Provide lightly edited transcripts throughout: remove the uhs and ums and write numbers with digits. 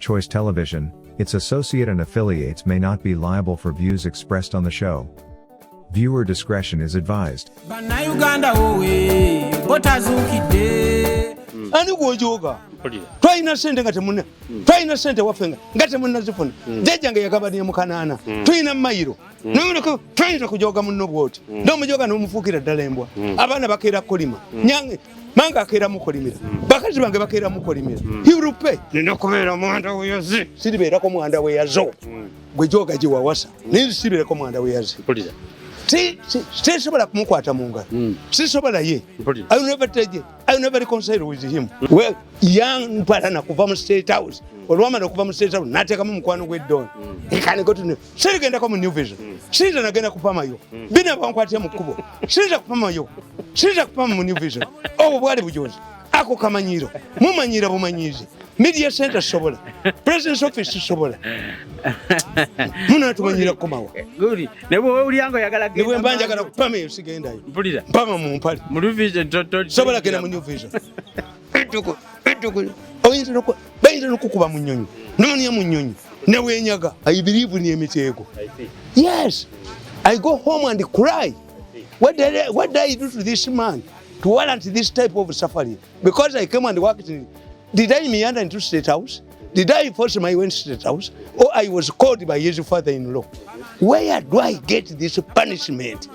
choice television, its associate and affiliates may not be liable for views expressed on the show. Viewer discretion is advised. Ani gwojoga twalina sente nga temuna twalina sente waffe nga temunazifuna jjajjange yagabaniya mu kanaana tulina mayiro nomuleko twalina kujoga munno bwoti n'omujoga n'omufuukira ddala embwa abaana bakeera kolima nyange manga akeera mukolimira bakazi bange bakeera mukolimira hirupe nina kubeera mwanda weyaze siribeerako mwanda weyazo gwe joga gye wawasa naye siribeerako mwanda weyaze sisobola kumukwata mu ngalo sisobola ye I will never reconcile with him. Well, young partner kuva mu State House olwamala okuva mu State House n'ateekamu mukwano gw'eddooni ekaniko tuno sirigendako mu New Vision siriza nagenda kupamayo bina bankwatira mu kkubo siriza kupamayo siriza kupama mu New Vision obwo bwali bujozi ako kamanyiro mumanyira bumanyizi media center sobola president's office sobola muna tumanyira komawa guri nebo uliango yagala genda nebo mbanja kana kupama yosigenda mpulira pama mu mpali mu Vision sobola gena mu New Vision etuko oyinza no kukuba mu nnyonyi nomanya mu nnyonyi ne wenyaga I believe in emitego. Yes, I go home and cry. What did I do to this man to warrant this type of suffering? Because I came and worked in. Did I meander into State House? Did I force my way into State House? Or I was called by his father-in-law? Where do I get this punishment?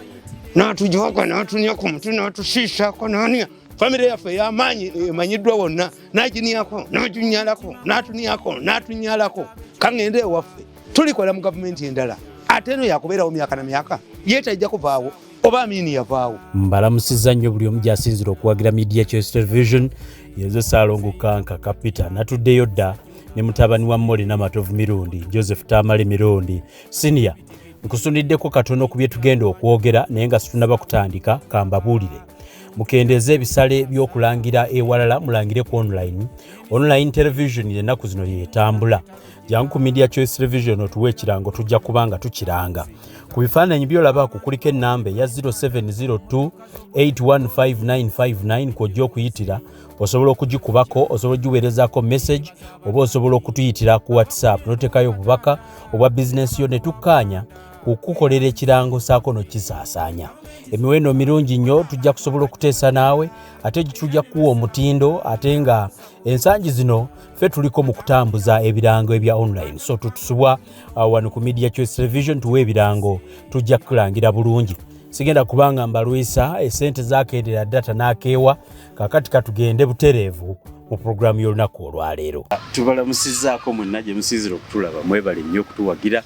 Not to joke, not to Nyakum, not to Shisha, Kononia, family affair, Manidro, Najiniako, not to Nyalako, not to Niako, not to Nyalako, Kangende Wafe, Tulikolam government in Dala. Ateno Yakubera Miakanamiaka, yet I Jacobao. Mbalamusiza nnyo buli omu gy'asinzira okuwagira Media Choice Television yezo Saalongo Kanka Kapita natuddeyo dda ne mutabani wa Mmole n'amatovu Mirundi Joseph Tamale Mirundi Senior nkusuniddeko katono ku bye tugenda okwogera naye nga situnaba kutandika kambabuulire mukendeeze ebisale by'okulangira ewalala mulangire ku online television ennaku zino yeetambula jangu ku Media Choice Television otuwe ekirango tujja kubanga tukiranga ku bifaananyi by'olabako kuliko ennamba eya 0702815959 kw'ojja okuyitira osobola okugikubako osobola ogiweerezaako message oba osobola okutuyitira ku WhatsApp n'oteekayo obubaka obwa bizinensi yo ne tukkaanya okukolera ekirango Ssaako n'okisaasaanya emiwendo mirungi nnyo tujja kusobola okuteesa naawe ate tujja kuwa omutindo ate nga ensangi zino ffe tuliko mu kutambuza ebirango ebya online so tutusubwa wano ku Media Choice Television tuwe ebirango tujja kulangira bulungi sigenda kubanga mbalwisa esente zakendeera data n'akeewa kakati katugende butereevu mu programu y'olunaku olwaleero tubalamusizzaako mwenna gye musinzira okutulaba mwebale nnyo okutuwagira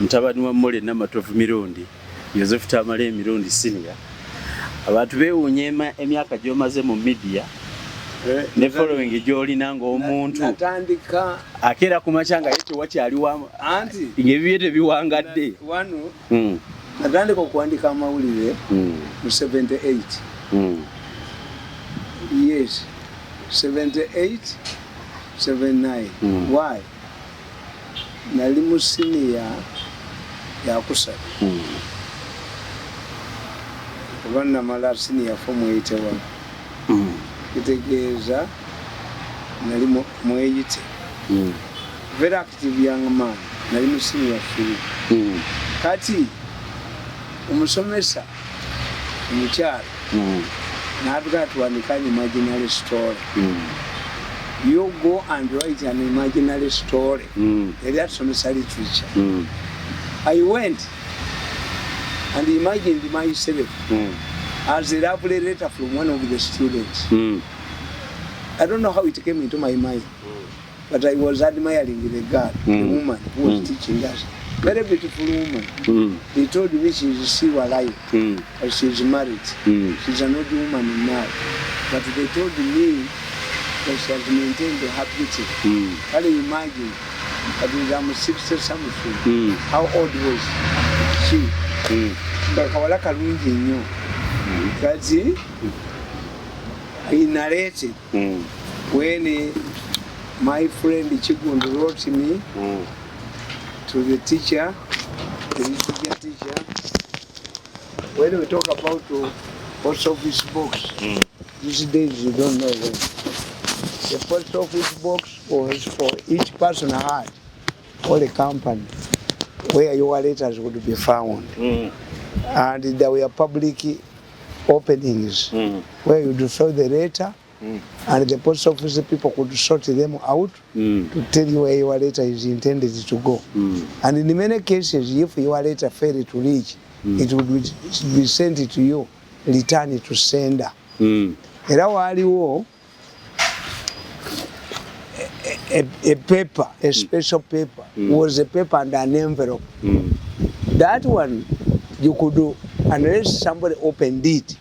mutabani wa Mmole n'amatovu Mirundi Joseph Tamale Mirundi Senior abantu beewuunya emyaka gy'omaze mu media ne following gy'olina ng'omuntu natandika akeera ku makya nga yete wakyaliwa anti ng'ebibye tebiwangadde wano natandika okuwandika amawulire mu 78 yes 78 79 why nali mu senior yakusatu kuba namala senior form 81 kitegeeza nali mu 80 very active young man nali mu senior 3 kati omusomesa omukyala n'atugaa tuwandika an imaginary story you go and write an imaginary story yali atusomesa literature I went and imagined myself as a lovely letter from one of the students. I don't know how it came into my mind, but I was admiring the girl, the woman who was teaching us. Very beautiful woman. They told me she's still alive, but she's married. She's an old woman now. But they told me that she has maintained her beauty. Can you imagine? But I'm 60 something. How old was she? Kakawala kalungi nnyo. Kati I narrated when my friend Chigundu wrote me to the teacher, the literature teacher. When we talk about post office box, these days you don't know them. the post office box was for each person had, or a company, where your letters would be found. And there were public openings where you would throw the letter, and the post office people could sort them out to tell you where your letter is intended to go. And in many cases, if your letter failed to reach, it would be sent to you, return it to sender. Era waliwo a paper, a special paper, was a paper and an envelope. That one you could do, unless somebody opened it,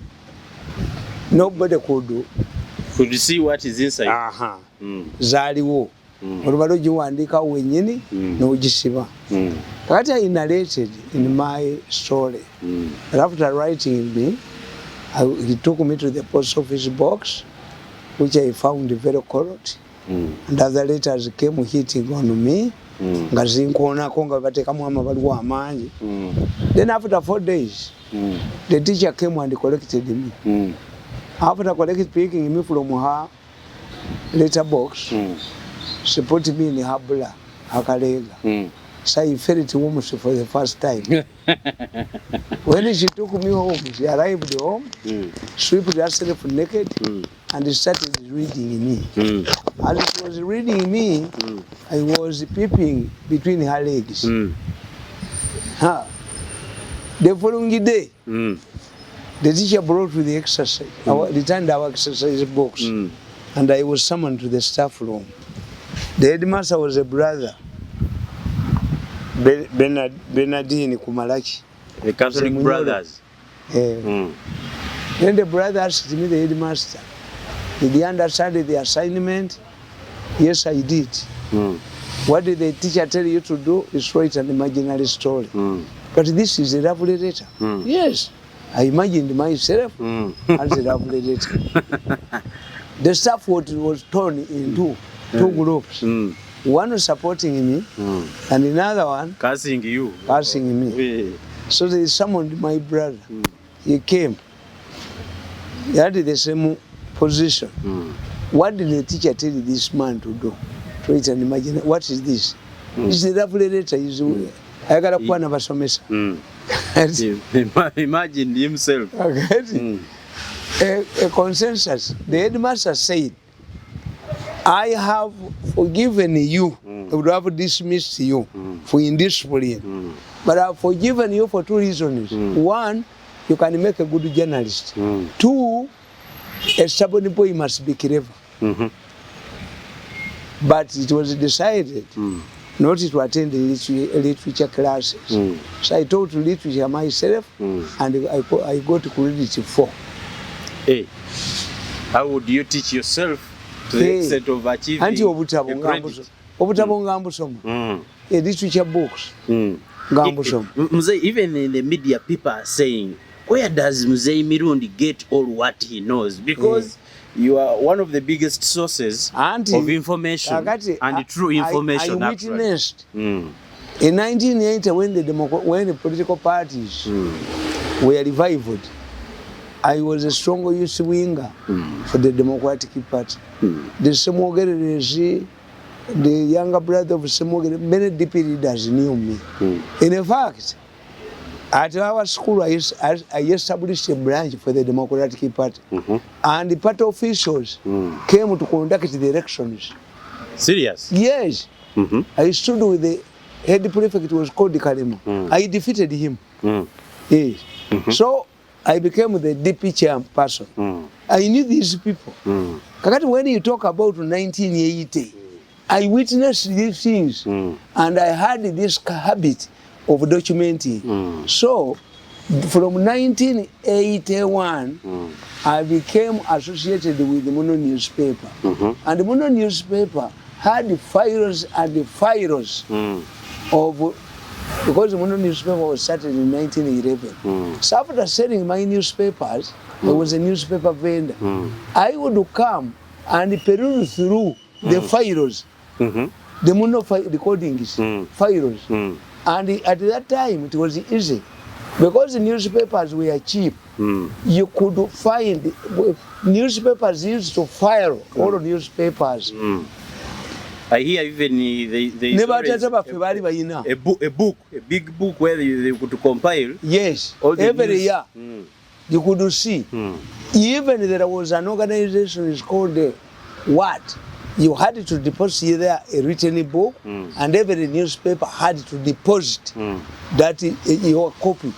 nobody could do. Could you see what is inside? Zaliwo. Olubalo giwandika wenyini n'ogisiba. Kakati I narrated in my story. After writing me, he took me to the post office box, which I found very correct. And other letters came hitting on me. Nga zinkoonako nga batekamu amabaliwo amangi. Then after 4 days, the teacher came and collected me. After picking me from her letter box, she put me in her bra, her kalega. So I felt warmth for the first time. When she took me home, she arrived home, stripped herself naked, and started reading me. As she was reading me, I was peeping between her legs. The following day, the teacher brought me the exercise, returned our exercise box, and I was summoned to the staff room. The headmaster was a brother, Bernardine Kumalaki. The Catholic brothers. Then the brother asked me, the headmaster, did he understand the assignment? Yes, I did. What did the teacher tell you to do? Is write an imaginary story. But this is a lovely letter. Yes, I imagined myself as a lovely letter. The staff was torn into two groups. One was supporting me, and another one cursing you. Cursing me. So they summoned my brother. He came. He had the same position. What did the teacher tell this man to do? To write and imagine. What is this? This is a lovely letter. I got a point of a somesa. Imagine himself. A consensus. The headmaster said, I have forgiven you. I would have dismissed you for indiscipline. But I have forgiven you for 2 reasons. One, you can make a good journalist. 2, a stubborn boy must be clever. But it was decided not to attend the literature classes. So I taught literature myself, and I got credit 4. Hey, how would you teach yourself to the extent of achieving a credit? A literature books. Even in the media, people are saying, where does Mzee Mirundi get all what he knows? Because you are one of the biggest sources of information and true information. I witnessed in 1980 when the political parties were revived. I was a strong youth winger for the Democratic Party. The Zoyogerako, the younger brother of Zoyogerako, many DP leaders knew me. In fact, at our school, I established a branch for the Democratic Party. And the party officials came to conduct the elections. Serious? Yes. I stood with the head prefect, it was called Karamoja. I defeated him. Yes. So I became the DP chairperson. I knew these people. When you talk about 1980, I witnessed these things, and I had this habit of documenting. So, from 1981, I became associated with the Muno newspaper. And the Muno newspaper had files and the files of, because the Muno newspaper was started in 1911. So after selling my newspapers, I was a newspaper vendor. I would come and peruse through the files, the Muno recordings, files. And at that time, it was easy Because the newspapers were cheap, you could find newspapers used to file all newspapers. I hear even they a book, a big book where they could compile. Yes, all the every news. year you could see. Even there was an organization is called what? You had to deposit there a written book, and every newspaper had to deposit that your copy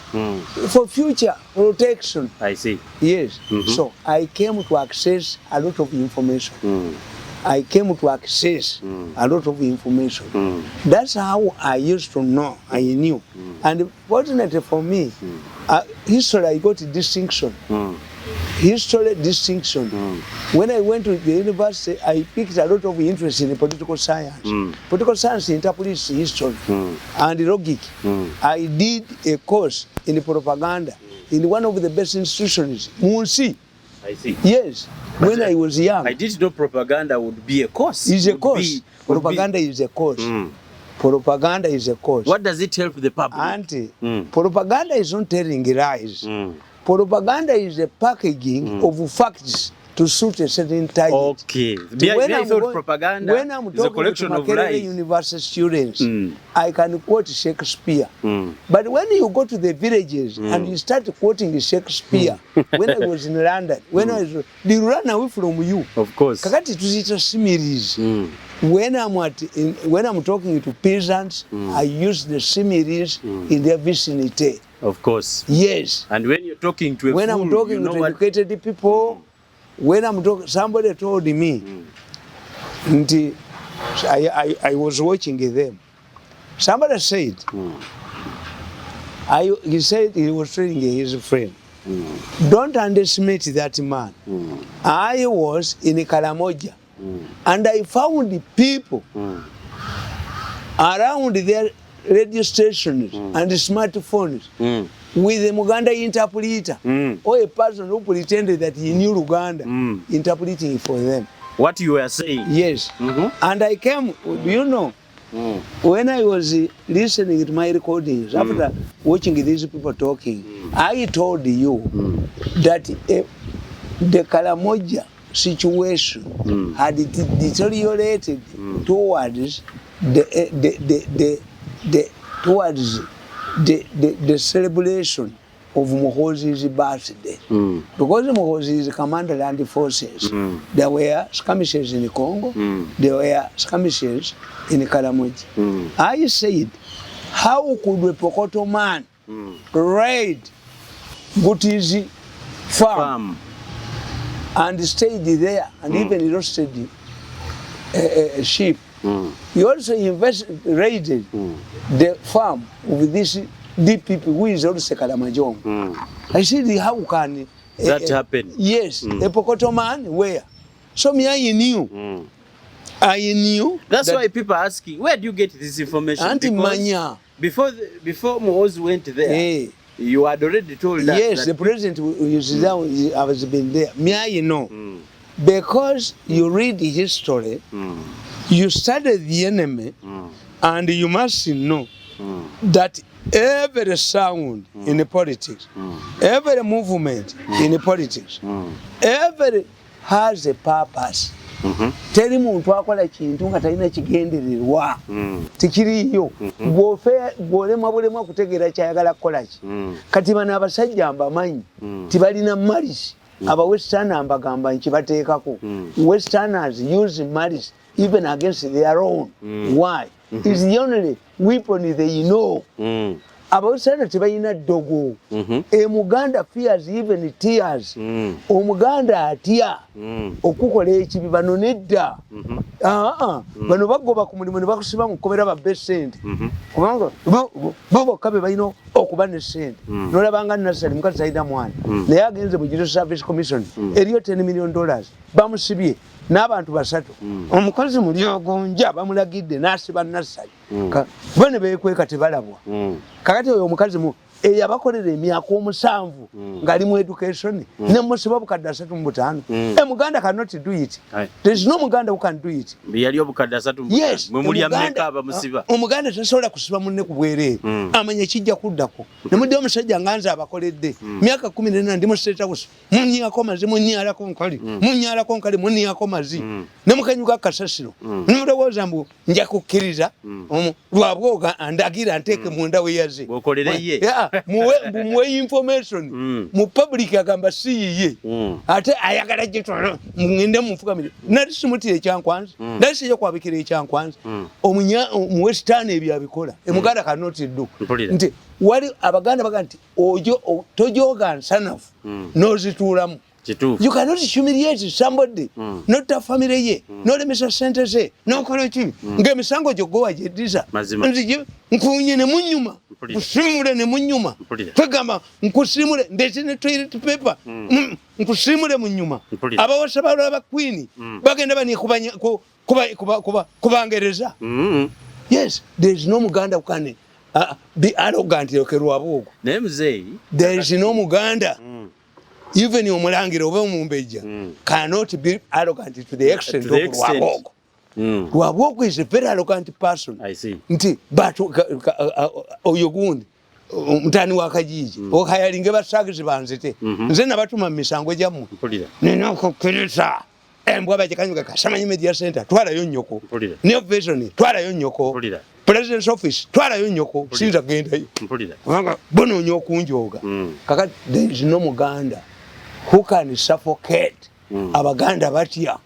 for future protection. I see. Yes. So I came to access a lot of information. I came to access a lot of information. That's how I used to know. I knew. And fortunately for me, history I got a distinction. History distinction. When I went to the university, I picked a lot of interest in political science. Political science interprets history and logic. I did a course in propaganda in one of the best institutions, Muhoozi. I see. Yes, but when I was young. I didn't know propaganda would be a course. Is a course. Propaganda is a course. Propaganda is a course. What does it help the public? Propaganda is not telling lies. Propaganda is a packaging of facts to suit a certain target. Okay. When I thought propaganda is a collection of lies. University students, I can quote Shakespeare. But when you go to the villages and you start quoting Shakespeare, when I was in London, they run away from you. Of course. Kakati tuzita similes. When I'm talking to peasants, I use the similes in their vicinity. Of course. Yes. And when you're talking to a when fool, I'm talking to educated people, when I'm talking, somebody told me, I was watching them. Somebody said, he said he was training his friend. Don't underestimate that man. I was in Karamoja, and I found the people around their radio stations and smartphones with a Muganda interpreter or a person who pretended that he knew Luganda interpreting for them. What you were saying? Yes. And I came, do you know, when I was listening to my recordings, after watching these people talking, I told you that the Karamoja situation had deteriorated towards the celebration of Muhoozi's birthday. Because Muhoozi is commander of land forces. There were skirmishes in Congo, there were skirmishes in Karamoja. I said, how could a Pokoto man raid Butizi farm and stayed there and even roasted sheep? He also raided the farm with these deep people who is also Karamoja. I said, how can that happen? Yes, a Pokoto man, where? So me, I knew. I knew. That's why people are asking, where do you get this information? Before Muhoozi went there, you had already told us. Yes, the president has been there. Me, I know. Because you read history, you study the enemy, and you must know that every sound in the politics, every movement in the politics, every has a purpose. Tell him to akola kintu nga talina kigendererwa tikiriyo bwolema kutegeera kyayagala kukola ki kati bano abasajja mbamanyi tibalina malice aba westerners mbagamba nkibateekako. Westerners use malice even against their own. Why? It's the only weapon they know. Abawesterners tebalina dogo. Muganda fears even tears. Omuganda atya okukola ekibi bano nedda. Bano bagoba ku mulimu ne bakusiba mu kkomera ba besente. Kubanga bo kabe balina okuba ne sente. Nolabanga nasali mukazi sayida mwana. Naye agenze mu Judicial Service Commission eriyo $10 million bamusibye n'abantu basatu. Omukozi mulyogonja bamulagidde n'asiba nasali. Bone beekweka tebalabwa. Kakati oyo omukazi eyabakolera emyaka 7 ngali mu education ne musiba bukadde 35 Muganda cannot do it. There is no Muganda who can do it. Yali obukadde 35 yes, mwe muli ameka abamusiba Omuganda tasobola kusiba munne ku bwereere amanya kijja kuddako ne mudde omusajja nganza abakoledde myaka 14 ndi mu State House munnyako mazi munnyalako nkali munnyako mazi ne mukanyuka kasasiro ne mulowooza mbu nja kukkiriza lwabwoga andagira nteeke munda we yaze bokolereye muwe information mu public agamba siyiye ate ayagala gitwala ngende mufukamire nali simutire ekyankwanza nali siye kwabikira ekyankwanza mu western ebyo abikola Muganda cannot do nti wali abaganda bagamba nti ojo tojoga nsanafu nozituulamu you cannot humiliate somebody not a family ye no lemesa sentence no kolochi ngemisango jogowa jedisa nzije nkunye ne munyuma nkusimule ne munyuma twegamba nkusimule ndetse ne toilet paper nkusimule munyuma abawasabalo aba queen bagenda bani kubangereza yes there is no Muganda who can be arrogant yokerwabo there is no Muganda even Omulangira oba Omumbejja cannot be arrogant to the extent of Lwabogo. Lwabogo is a very arrogant person. I see. Nti but oyogundi mtani wakajiji okayalinge basagizi banzete nze nabatuma misango jamu nina kukkiriza embwa bakanyuka kasamanyi media center twala yo nyoko ne vision twala yo nyoko President's office twala yo nyoko sinza genda yo bono nyoko njoga kaka there is no Muganda who can suffocate abaganda batya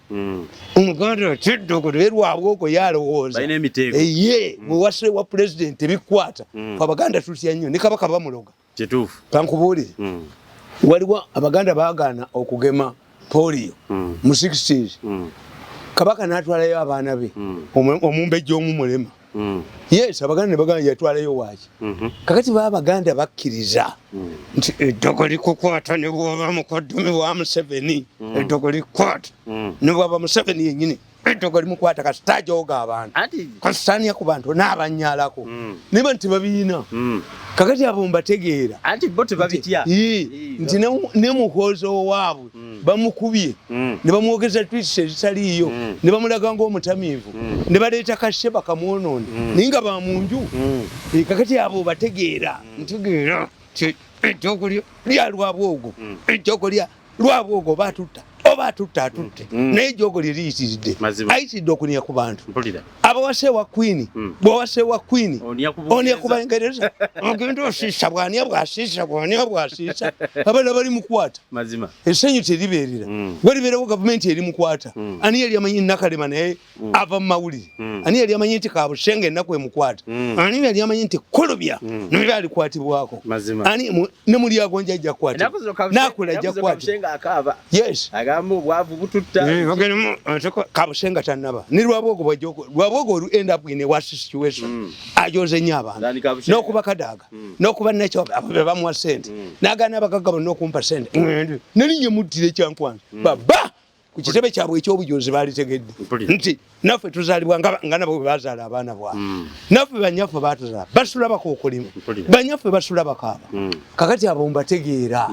Omuganda tiddogo lwabwoko yalowooza ye muwase wa president ebikwata abaganda tutya nnyo ne kabaka bamuloga kituufu kankubuulire waliwo abaganda baagaana okugema polio mu 60s kabaka n'atwalayo abaana be omumbejja omumulema yes abaganda ne baganda yatwalayo waaki kakati babaganda bakkiriza nti eddogo likukwata ne bwoba mukoddomi wa Museveni eddogo likwata ne bwaba Museveni yennyini eddogo limukwata kasitajoga abantu kasitania ku bantu n'abanyalako niba nti babiina kakati abo mbategeera anti bote babitya nti ne muhoozi owaabwe bamukubye ne bamwogeza twisi ezitaliiyo ne bamulaga ng'omutamiivu ne baleeta kashe bakamwonoone naye nga bamunju kakati abo bategeera ntegeera eddogo lya Lwabwogo eddogo lya Lwabwogo batutta oba atutta atutte naye ejjogo liriyitiridde ayitiridde okunia ku bantu abawase wa Queen bwawase wa Queen onia kubangereza ogenda osiisa bwania bwasiisa abaana bali mukwata essenyu teribeerera walibeerawo gavumenti eri mukwata ani yali amanyi Nakalema naye ava mu mawulire ani yali amanyi nti Kabushenga ennaku emukwata ani yali amanyi nti Kolobya naye alikwatibwako ani ne muli agonja ajja kukwata nakula ajja kukwata yes bwavu bututta Kabushenga tanaba ni Lwabwogo bwajoko Lwabwogo end up in a worse situation ajoze nyabana nokuba kadaga nokuba nacho bamuwa sente nagana bakagaba nokumpa sente nalinye mutire kyankwanza baba ku kitebe kyabwe ekyobujozi bali tegedde nti naffe tuzalibwa ngana bo bazala abaana bwa naffe banyaffe batuzala basula bakokolima banyaffe basula bakaba kakati abo mbategeera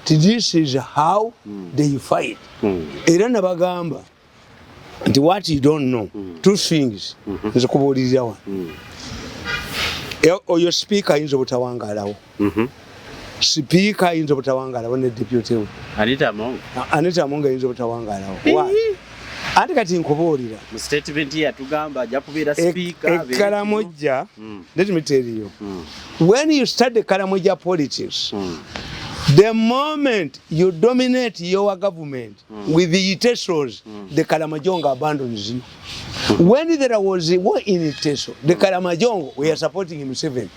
this is how they fight era nabagamba nti what you don't know two things nze kubuulirira wa oyo speaker ayinza obutawangalawo speaker ayinza obutawangalawo ne deputy we Anita Amonga ayinza obutawangalawo ate kati nkubuulira mu statement yatugamba ajja kubeera speaker Karamoja let me tell you when you start the Karamoja politics the moment you dominate your government with the Itesos, the Karamajonga abandons you. When there was a war in Iteso, the Karamoja were supporting Museveni.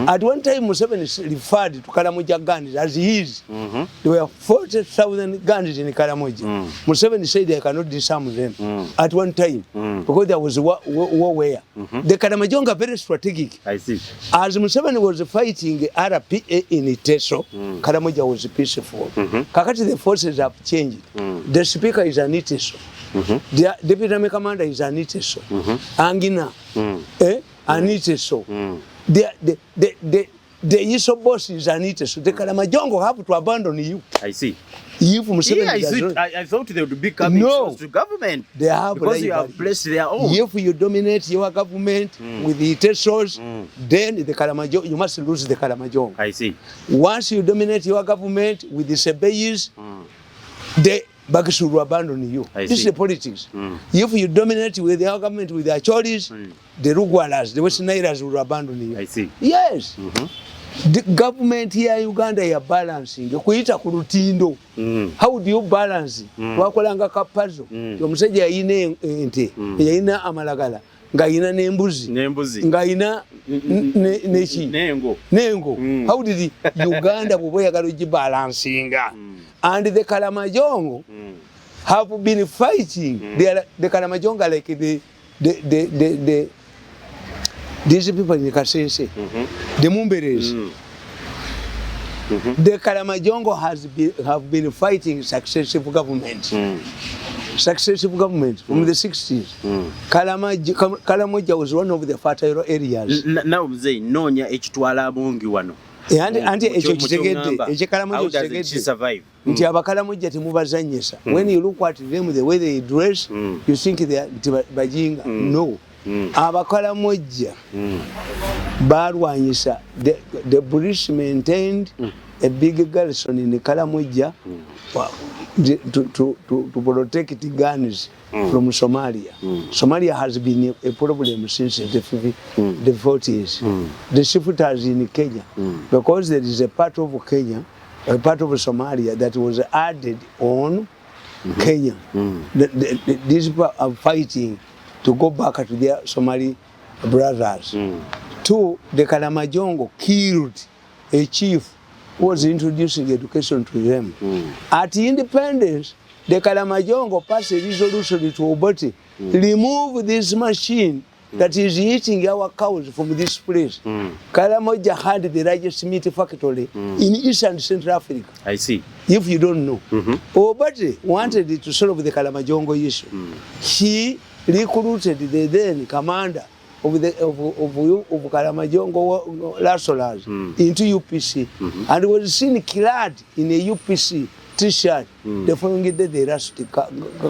At one time, Museveni referred to Karamoja guns as his. There were 40,000 guns in Karamoja. Museveni said they cannot disarm them at one time because there was war where. The Karamoja very strategic. I see. As Museveni was fighting RPA in Iteso, Karamoja was peaceful. Kakati the forces have changed. The speaker is an Iteso. The deputy commander is an Iteso. Angina, an Iteso. the M.i.S.O boss is an eater, so the Karamoja have to abandon you. I see. If I thought they would be coming to government. They have because you have placed their own. If you dominate your government with the Tesos, then the Karamoja, you must lose the Karamoja. I see. Once you dominate your government with the Sebeis, the Bakis will abandon you. This is the politics. If you dominate with your government with the Achoris, the Rugwalas, the Western Nairas will abandon you. I see. Yes. The government here in Uganda is balancing. Kuita kurutindo. How do you balance? Wakolanga kapazo. Yomusajja yine ente. Yina amalagala. Nga yina nembuzi. Nga yina nechi. Nengo. How did Uganda boyagala balancing? And the Karamoja have been fighting. The Karamoja like these people in the Kasense, the Mumberes, the Karamoja have been fighting successive governments. Successive governments from the 60s. Karamoja was one of the fertile areas. Now they nonya ekitwala bongi wano. Anti ekyo kitegedde Karamoja kitegedde nti abakaramoja temubazanyisa. When you look at them, the way they dress, you think they are bajinga. No. Abakaramoja barwanyisa. The British maintained a big garrison in the Karamoja to protect the guns from Somalia. Somalia has been a problem since the 40s. The shifters in Kenya, because there is a part of Kenya, a part of Somalia that was added on Kenya. These people are fighting to go back to their Somali brothers. Two, the Karamoja killed a chief who was introducing education to them. At independence, the Karamoja passed a resolution to Obote, remove this machine that is eating our cows from this place. Karamoja had the largest meat factory in East and Central Africa. I see. If you don't know. Obote wanted to solve the Karamoja issue. He recruited the then commander of Karamoja Lassolas into UPC and was seen clad in a UPC t-shirt the following day they rushed the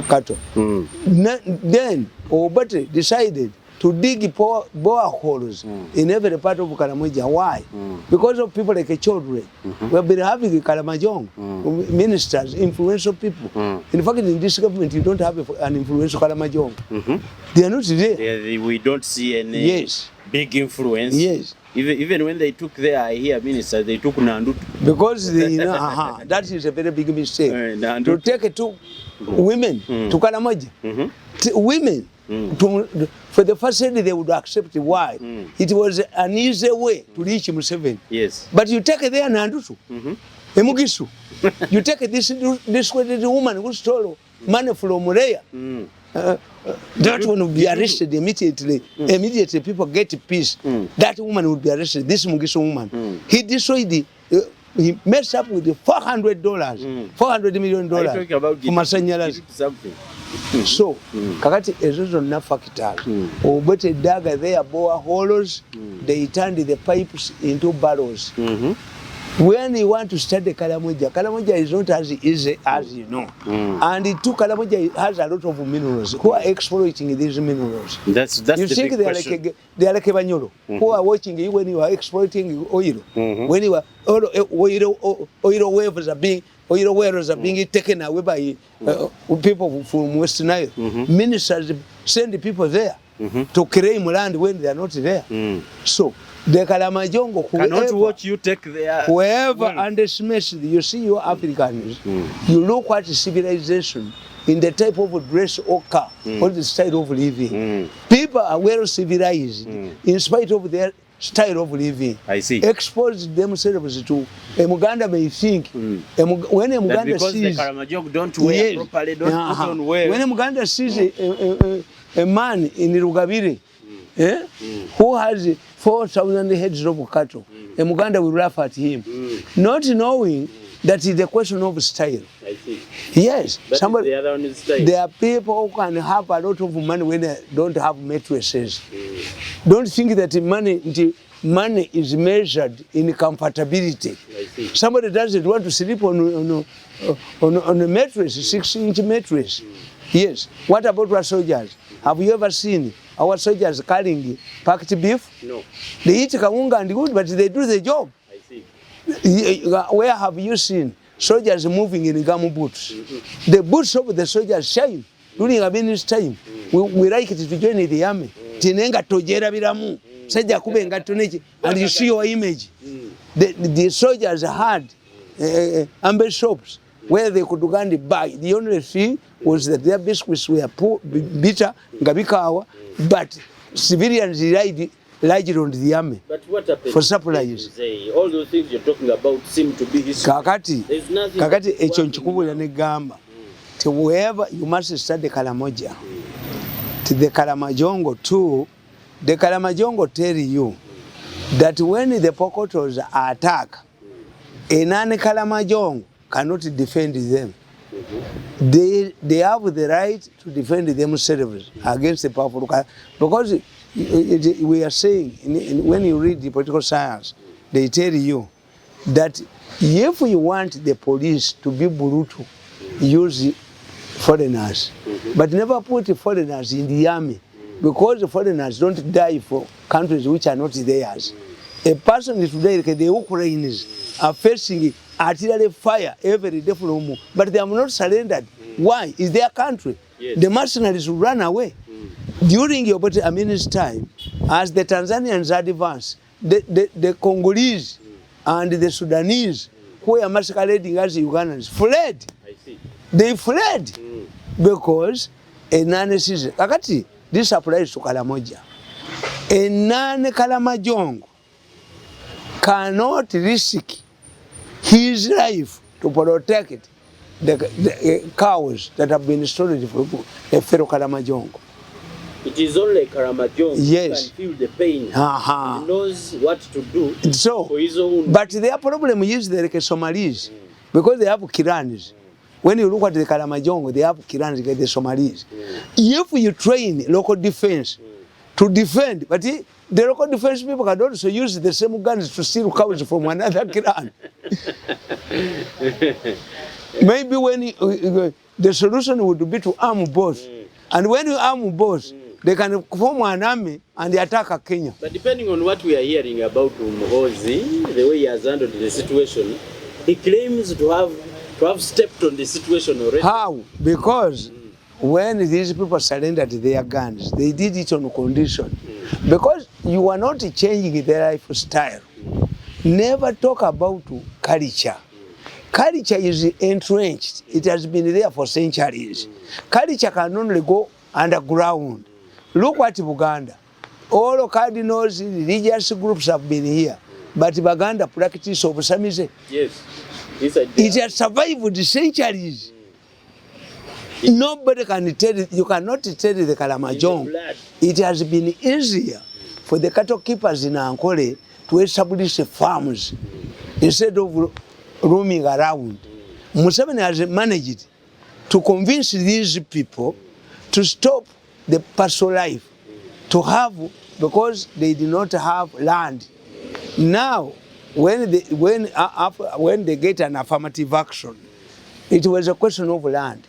cattle. Then Obote decided to dig boreholes in every part of Karamoja. Why? Because of people like children. We have been having Karamoja ministers, influential people. In fact, in this government, you don't have an influential Karamoja. They are not there. We don't see any big influence. Yes. Even when they took their ministers, they took Nandu. Because they, that is a very big mistake. To take two women to Karamoja. Women. For the first day they would accept. Why? It was an easy way to reach Museveni. Yes. But you take there Nandusu, Emugisu. You take this woman who stole money from Mureya. That one would be arrested immediately. Immediately people get peace. That woman would be arrested. This Mugisu woman. He destroyed he messed up with the $400, $400 million for Masanyalazi. So, kakati ezo zonna factors. Obote daga their boreholes, they turned the pipes into barrels. When you want to start the Karamoja is not as easy as you know. And it took Karamoja has a lot of minerals. Who are exploiting these minerals? That's you the think big question. They are like Banyolo, who are watching you when you are exploiting oil. When you are oil waves are being taken away by people from Western Nile. Ministers send the people there to claim land when they are not there. So the Karamoja cannot watch you take their whoever underestimates you see your Africans, you look at civilization in the type of dress or car or the style of living. People are well civilized in spite of their style of living. I see. Expose themselves to a Muganda may think when a Muganda because sees the Karamoja don't wear properly, don't put on wear. When a Muganda sees a man in Rugabire who has 4,000 heads of cattle, a Muganda will laugh at him, not knowing that is a question of style. I see. Yes, The other one is style. There are people who can have a lot of money when they don't have mattresses. Don't think that money, money is measured in comfortability. Somebody doesn't want to sleep on a mattress, 6-inch mattress. Yes. What about our soldiers? Have you ever seen our soldiers carrying packed beef? No. They eat kawunga and good, but they do the job. I see. Where have you seen soldiers moving in gum boots? The boots of the soldiers shine during a business time. We like it to join the army. Tinenga tojera biramu. Saja kubenga tunechi. And you see your image. The soldiers had amber shops where they could go and buy. The only thing was that their biscuits were bitter, ngabikawa, but civilians relied largely on the army. But what happened for supplies? All those things you're talking about seem to be history. Kakati echo nchikubulira ne gamba. Wherever you must study Karamoja. The Karamajongo too, the Karamajongo tell you that when the Pokotos attack, a non-Karamajongo cannot defend them. They have the right to defend themselves against the powerful. Because we are saying, when you read the political science, they tell you that if you want the police to be brutal, use foreigners, but never put foreigners in the army, because the foreigners don't die for countries which are not theirs. A person today, the Ukrainians are facing artillery fire every day from home, but they have not surrendered. Why? It's their country. Yes. The mercenaries will run away. During your Amin's time, as the Tanzanians advanced, the Congolese and the Sudanese, who are masquerading as Ugandans, fled. I see. They fled because a non-citizen. Kakati, this applies to Karamoja. A non-Karamajongo cannot risk his life to protect the cows that have been stolen from a fellow Karamajongo. It is only Karamoja yes. who can feel the pain. He knows what to do for his own. But their problem is the Somalis, because they have Kirans. When you look at the Karamajongo, they have Kirans, the Somalis. If you train local defense to defend, but the local defense people can also use the same guns to steal cows from another Kiran. Maybe when the solution would be to arm both. And when you arm both, they can form an army and they attack Kenya. But depending on what we are hearing about Muhoozi, the way he has handled the situation, he claims to have stepped on the situation already. How? Because when these people surrendered their guns, they did it on condition. Because you are not changing their lifestyle. Never talk about culture. Culture is entrenched. It has been there for centuries. Culture can only go underground. Look at Buganda. All cardinals, religious groups have been here. But Buganda practice of Samize. Yes. It has survived centuries. Nobody can tell it. You cannot tell the Karamajongo. It has been easier for the cattle keepers in Ankole to establish farms instead of roaming around. Museveni has managed to convince these people to stop the pastoral life, to have, because they did not have land. Now, when they get an affirmative action, it was a question of land.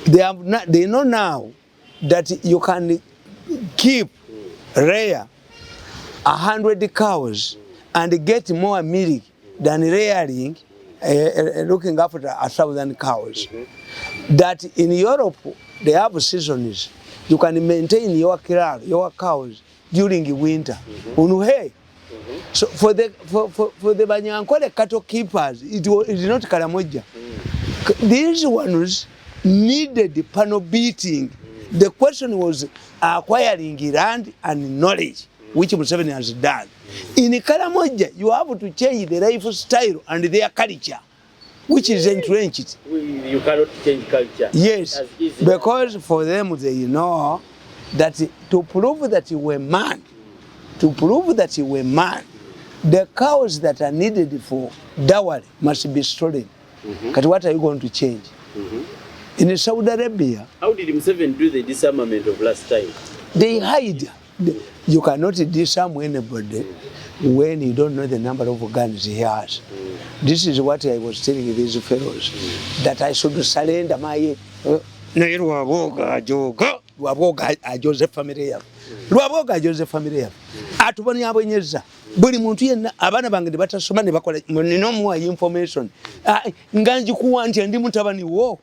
They know now that you can keep rear 100 cows and get more milk than rearing, looking after 1,000 cows. That in Europe, they have seasons. You can maintain your cows during winter. So for the Banyankole cattle keepers, it is not Karamoja. These ones needed panel beating. The question was acquiring land and knowledge, which Museveni has done. In Karamoja, you have to change the lifestyle and their culture, which is entrenched. You cannot change culture. Yes, because for them they know that to prove that you were man, the cows that are needed for dowry must be stolen. But what are you going to change? In Saudi Arabia, how did Museveni do the disarmament of last time? They hide. You cannot disarm anybody. when you don't know the number of guns he has. This is what I was telling these fellows, that I should surrender my Lwaboga Joseph family. Lwaboga Joseph family. Atubani abonyeza. Buli muntu yenna abana bange batasoma ne bakola no more information. Nganji kuwa nti ndi mutabani wo.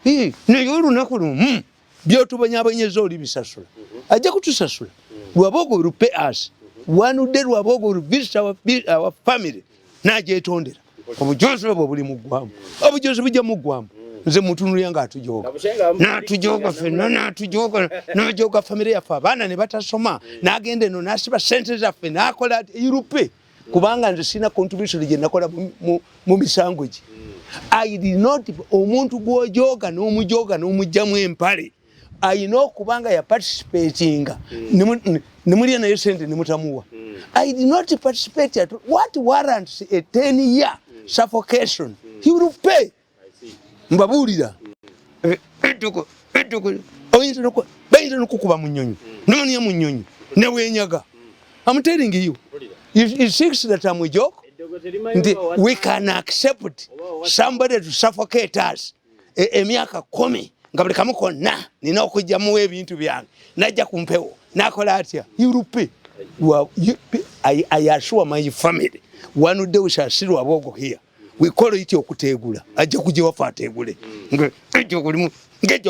Ne yulu nakulu. Byotubanya abonyeza oli bisasula. Ajja kutusasula. Lwaboga will pay us. One day Lwaboga will visit our family. Najetondera. Obujozi bwo buli mugwamu. Obujozi bujja mugwamu. Nze mutunulu yanga atujoga. Natujoga fenna natujoga najoga family yafe abana ne batasoma nagende no nasiba sente zaffe nakola Europe kubanga nze sina contribution gye nakola mu misango gye. I did not omuntu gwojoga n'omujjamu empale. I know kubanga ya participating nimuli na sente nimutamuwa. I did not participate at what warrants a 10-year suffocation. He will pay. Mbabulira edoko oyinza nokukuba mu nnyonyi nonya mu nnyonyi ne wenyaga. I'm telling you, it seems that I'm a joke. We can accept somebody to suffocate us emyaka 10 nga buli kamu konna nina okujjamu ebintu byange najja kumpewo nakola atya. You will pay. I assure my family one day we shall see Lwaboga here. We call it okutegula. Ajja kujiwa fa tegule. Ngejo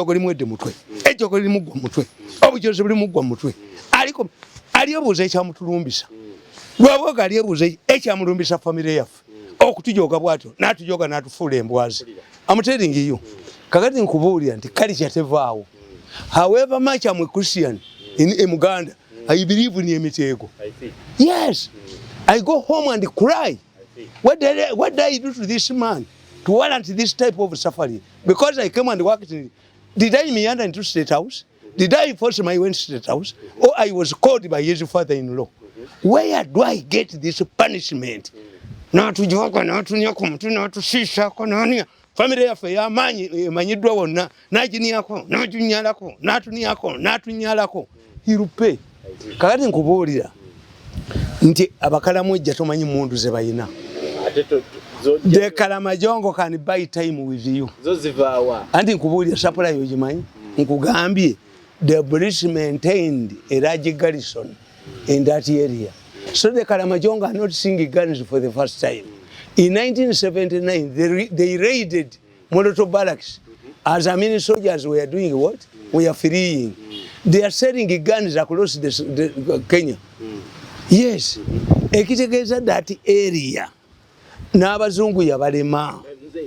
golimu edde mutwe. Ejo golimu gwa mutwe. Obujozi buli mugwa mutwe. Aliko aliyobuza ekyamutulumbisa. Lwaboga aliyobuza ekyamulumbisa family yaffe. Okutujoga bwato natujoga natufuula embwazi. I'm telling you. Kakati nkubuulira nti culture tevaawo. However much I'm a Christian in Uganda, I believe in emitego. Yes. I go home and cry. What did I do to this man to warrant this type of suffering? Because I came and worked in, did I meander into State House? Did I force my way to State House? Or I was called by his father-in-law? Where do I get this punishment? Not to joke, not to nyakum, not to shisha, no, family affair, manidwa wonna, najiniako, no junialako, not to niako, not to nyalako. He will pay. Kakati nkubuulira nti Abakaramoja tomanyi mundu ze bayina. The Karamoja can buy time with you. And in Kuba supply you Nkugambye, the British maintained a large garrison in that area. So the Karamoja are not singing guns for the first time. In 1979, they raided Moloto barracks. As Armenian soldiers were doing what? We are freeing. They are selling guns across the Kenya. Yes. Ekitegeeza that area. N'abazungu yabalema.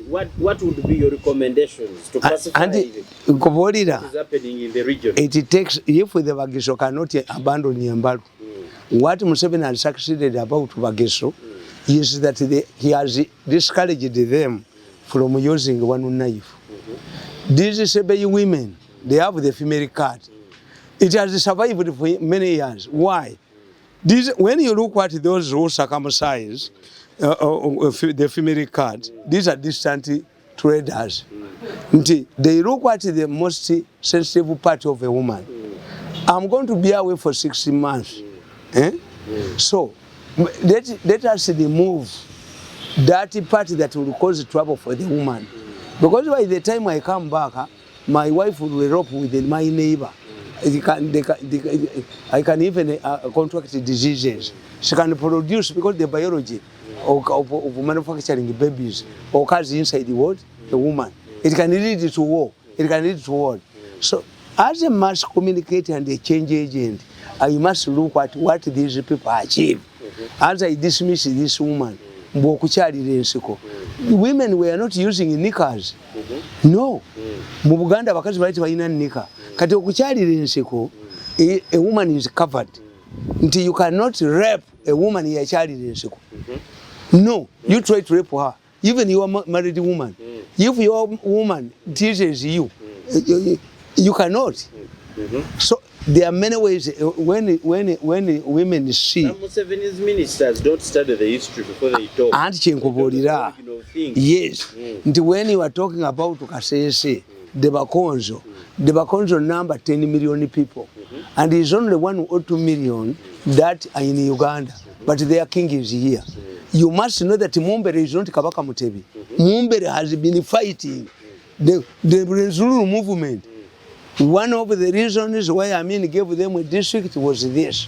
What would be your recommendations to classify what is happening in the region? It takes, if the Bagiso cannot abandon Yambalu, what Museveni has succeeded about Bagiso is that he has discouraged them from using one knife. These Sebei women, they have the female card. It has survived for many years. Why? When you look at those who circumcise the female card, these are distant traders. They look at the most sensitive part of a woman. I'm going to be away for 6 months. So let us remove that part that will cause trouble for the woman. Because by the time I come back, my wife will elope with my neighbor. I can even contract diseases. She can produce, because the biology of manufacturing babies occurs inside the world, the woman. It can lead to war. It can lead to war. So, as a mass communicator and a change agent, I must look at what these people achieve. As I dismiss this woman, women were not using knickers. No. Mu Buganda bakazi baliti balina nika. Kati okukyalira ensiko, a woman is covered. Until you cannot rape a woman yakyalira ensiko. No, you try to rape her. Even you are married woman. If your woman teases you, you cannot. So there are many ways when women see. Some Museveni's ministers don't study the history before they talk. Yes. When you are talking about Kasese, the Bakonzo number 10 million people. And there's only 1 or 2 million that are in Uganda. but their king is here. You must know that Mumbere is not Kabaka Mutebi. Mumbere has been fighting the Zulu movement. One of the reasons why Amin gave them a district was this.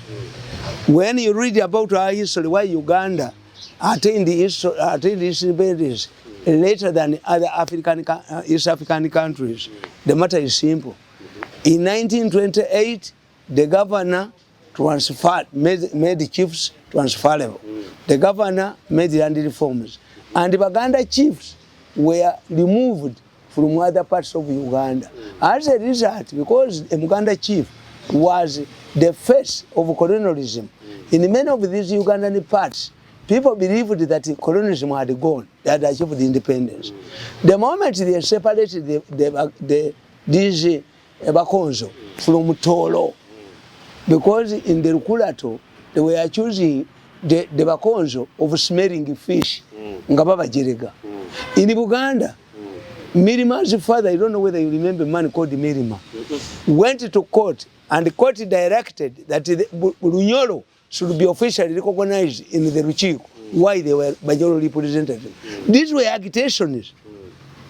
When you read about our history, why Uganda attained its independence later than other East African countries, the matter is simple. In 1928, the governor made the chiefs transferable. The governor made land reforms. And the Baganda chiefs were removed from other parts of Uganda. As a result, because the Uganda chief was the face of colonialism, in many of these Ugandan parts, people believed that colonialism had gone, they had achieved independence. The moment they separated these Bakonzo from Tolo, because in the Rukulato, they were choosing the Bakonzo of smelling fish. In Uganda, Mirima's father, I don't know whether you remember a man called Mirima, went to court, and the court directed that Bunyolo should be officially recognized in the Ruchiko. Why they were majority representative. These were agitations.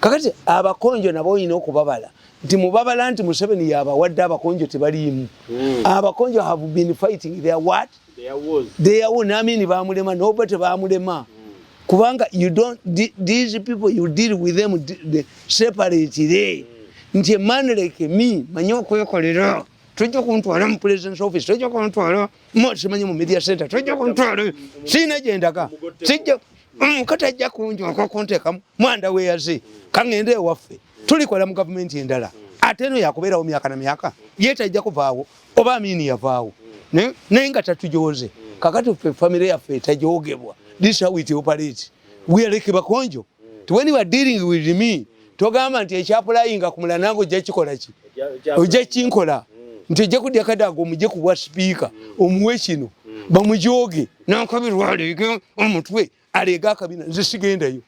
Kakati abakonjo nabo ino okubabala. Nti mubabala nti Museveni yaba wadde abakonjo tebaliimu. Abakonjo have been fighting their what? Their wars. Their wars. Namini bamulema, nobody bamulema. Kubanga you don't, these people you deal with them separately. Nti a man like me, manyoko yokolera. Tojo kuntwala mu president's office, tojo kuntwala mu simanyi mu media center, tojo kuntwala sina agenda ka. Sijja katajja kunjwa ko konteka mwanda we yazi. Kangende waffe. Tulikola mu government endala. Ateno yakubera o myaka na myaka. Yeta ajja kuvaawo oba amini yavaawo. Ne nga tatujoze. Kakati family yaffe tajogebwa. This is how it operates. We are like Bakonjo. When you are dealing with me, togamba nti ekyapulainga ku mulanango gye kikola ki? Ojja kinkola. Nti ojja kudya kadago mujje kuwa speaker omuwe kino bamujoge nankabirwa alege omutwe alega akabina nze sigendayo.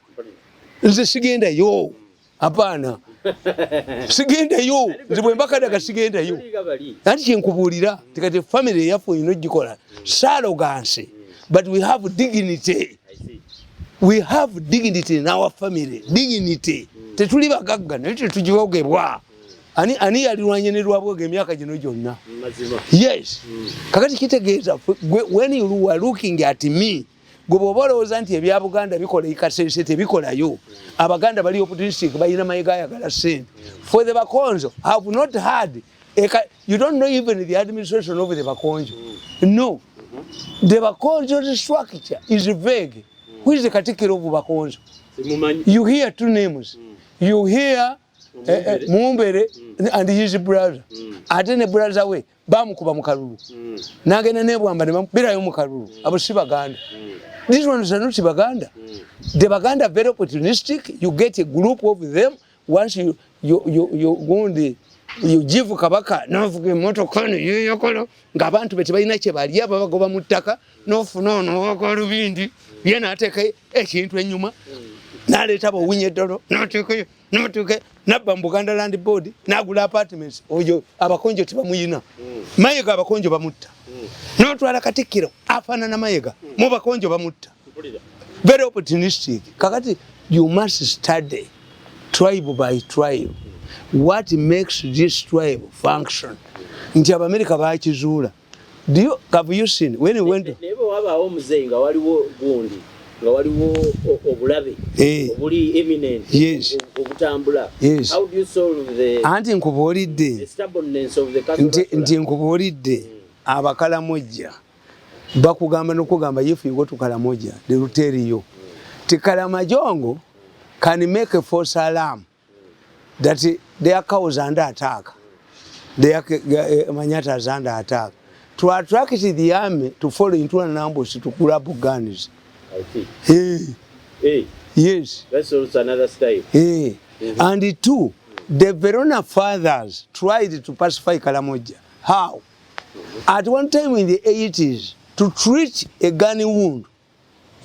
Nze sigendayo. Hapana. Sigendayo. Nze bwe mbakadaga sigendayo. Anti kyenkubuulira tikati family yaffe ino gikola arrogance. But we have dignity. We have dignity in our family. Dignity. Tetuli bagagga naye tetujogebwa. Ani yalirwanye ne lwabwoge emyaka gino gyonna. Yes. Kakati kitegeeza when you are looking at me, gobobolowooza nti ebya Buganda bikola ikasese tebikolayo. Abaganda bali opportunistic balina mayiga ayagala ssente. For the Bakonzo, I have not had you don't know even the administration of the Bakonzo. No. The Bakonzo structure is vague. Who is the Katikiro of Bakonzo? You hear two names. You hear Mumbere and his brother. Atene brother we bamukuba mu kalulu. Nagenda ne bwamba ne bamubira yo mu kalulu. Abo si Baganda. These ones are not Baganda. The Baganda are very opportunistic. You get a group of them. Once you go on the you give kabaka navuga moto kano yokola ngabantu beti balina kye bali abagoba mu ttaka nofunono wakola bindi yena ateka ekintu enyuma naleta bo winye dolo notuke nabba Buganda Land Board nagula apartments ojo abakonjo tibamuyina mayiga abakonjo bamutta notwala Katikiro afana na mayiga mu bakonjo bamutta very opportunistic. Kakati you must study tribe by tribe. What makes this tribe function? Nti America bakizuula. Have you seen when you went to Nebo waba omuzenga waliwo gundi nga waliwo obulabe obuli eminent obutambula. How do you solve the anti nkubuulidde stubbornness of the country? Nti nkubuulidde Abakaramoja bakugamba nokugamba if you go to Karamoja they will tell you ti Karamajongo can make a false alarm that their cows are under attack. Their Manyata is under attack. To attract the army to fall into an ambush to grab guns. I see. Hey. Yes. That's also another style. Hey. And the two, the Verona fathers tried to pacify Karamoja. How? At one time in the 80s, to treat a gun wound,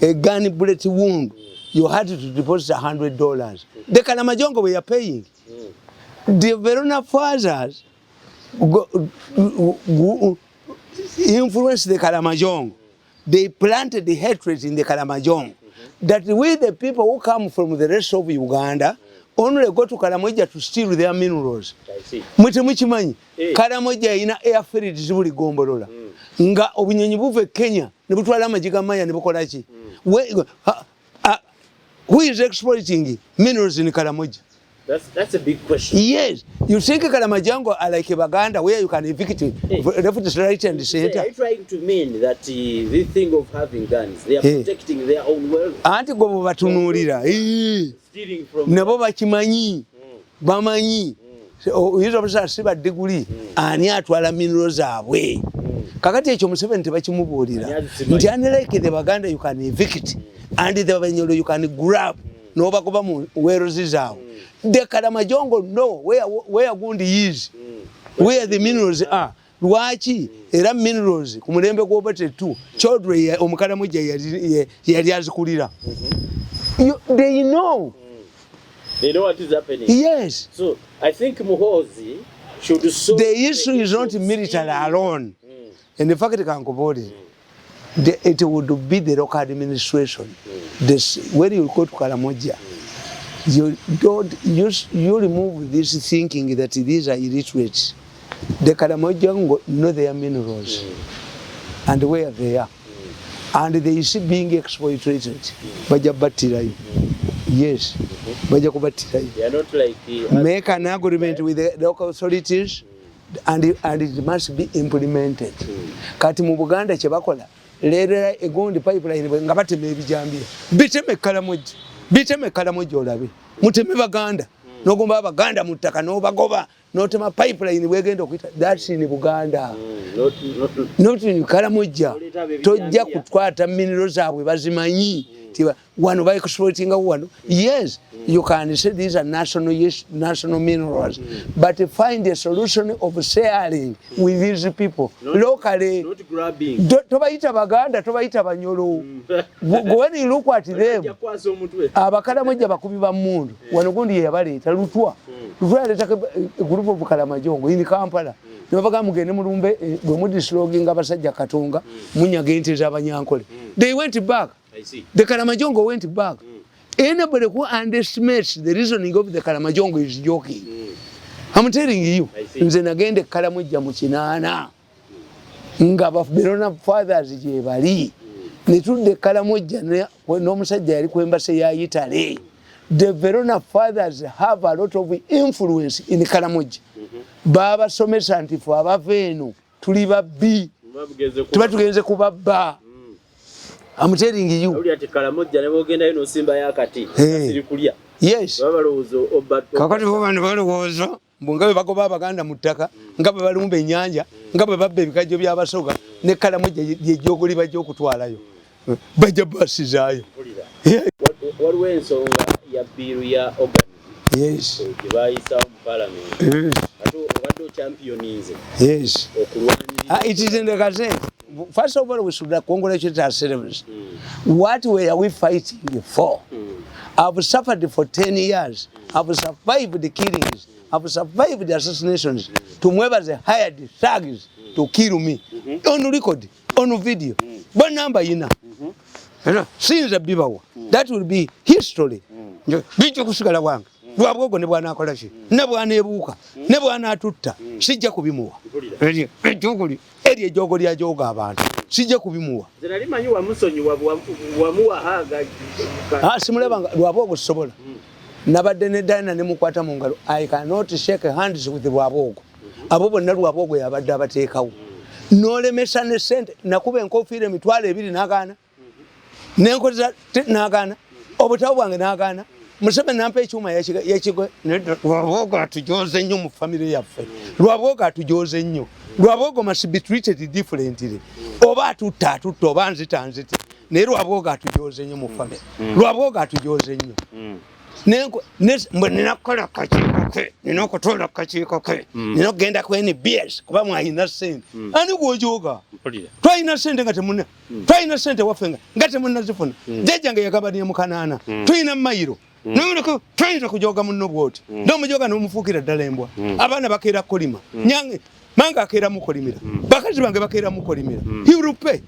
a gun bullet wound, you had to deposit $100. The Karamajongo were paying. The Verona fathers influenced the Karamajongo they planted the hatred in the Karamoja that we the people who come from the rest of Uganda only go to Karamoja to steal their minerals. Mwite mwichimanyi Karamoja ina airfield zibuli gombolola nga obunyonyi buve Kenya ne butwala amajiga maya ne bukola ki who is exploiting minerals in Karamoja? That's a big question. Yes, you think Karamoja are like Baganda where you can evict left, right and center. Are you trying to mean that this thing of having guns, they are protecting their own world? Anti go batunulira Stealing from nabo bakimanyi bamanyi yizo basa siba degree ani atwala minerals abwe kakati ekyo Museveni tebakimubulira nti unlike the Baganda you can evict and the Banyolo you can grab no bakoba mu werozi zawo. The Karamoja know where Gundi is, where the minerals are. Lwaki era minerals ku mulembe gw'obate tu children omukaramoja yali azikulira. They know. They know what is happening. Yes. So I think Muhoozi should solve the issue is not military alone. And the fact that it would be the local administration. When you go to Karamoja, you remove this thinking that these are illiterate. The Karamoja know their minerals and where they are. And they see being exploited. Yes. They are not like make an agreement with the local authorities and it must be implemented. Kati mu Buganda chebakola lera egondi pipeline nga bateme ebijambia biteme Karamoja olabe muteme Baganda nogomba Baganda mutaka no bagoba notema pipeline wegenda okuyita that's in Buganda not in Karamoja tojja kutwata minerals abwe bazimanyi tiba wano ba exploiting wano. Yes, you can say these are national minerals, but find a solution of sharing with these people locally. Not grabbing. Tobaita Baganda, tobaita Banyolo. When you look at them, Abakaramoja bakubi ba mundu wano gundi yabaleta lutwa leta group of Karamoja in Kampala nebaga mugende mulumbe bwe mudi slogging abasajja katonga munyage ente z'abanyankole. They went back. I see. The Karamoja went back. Anybody who underestimates the reasoning of the Karamoja is joking. I'm telling you. Nze nagende Karamoja mu kinana nga Berona fathers je bali netudde Karamoja n'omusajja yali kwembase ya Italy. The Verona fathers have a lot of influence in Karamoja. Baba somesa ntifu abaveno tuli babbi tuba tugenze kubabba. I'm telling you. Karamoja ne bogenda ino simba yakati siri kulya. Yes. Babalozo obato. Kakati bobano balowooza mbungabe bagoba Abaganda mu ttaka nga bwe balumba ennyanja nga bwe babba ebikajjo by'abasoga ne Karamoja yejogoli bajja okutwalayo bajja basizaayo. Waliwo ensonga ya biru ya organ. Yes. Kibayisa mu parliament. Ato obadde championize. Yes. Okulwanirira. It is in the gazette. First of all, we should congratulate ourselves. What were we fighting for? I've suffered for 10 years. I've survived the killings. I've survived the assassinations. To whoever hired thugs to kill me. On record, on video. What number you know? Since the Bibawa. That will be history. Lwabwogo ne bwana akola ki ne bwana ebuuka ne bwana atutta sijja kubimuwa ejogoli eri ejogoli ajoga abantu sijja kubimuwa zenali manyi wa musonyi wamuwa haga simulebanga Lwabwogo sobola nabadde ne Dana ne mukwata mu ngalo. I cannot shake hands with Lwabwogo. Abo bonna Lwabwogo yabadde abateekawo n'olemesa ne sente nakuba enkofiira emitwalo 2 n'agaana n'enkozesa n'agaana obutawo bwange n'agaana. Museveni nampa ekyuma yakigwe Lwabwogo atujoze nnyo mu family yaffe. Lwabwogo atujoze nnyo. Lwabwogo must be treated differently. Oba atutta oba nzita naye Lwabwogo atujoze nnyo mu family. Lwabwogo atujoze nnyo. Mbwe ninakukola kakiiko ke nina okutoola kakiiko ke nina okugenda ku NBS kuba mwalina ssente. Ani gwojoga? Twalina ssente nga temuna. Twalina ssente waffe nga temunazifuna. Jjajjange yagabaniye mu Kanaana. Tulina mayiro. Nuleko twayita kujoga munno bwoti. N'omujoga n'omufuukira ddala embwa. Abaana bakeera kolima. Nyange manga akeera mukolimira. Bakazi bange bakeera mukolimira. He will pay.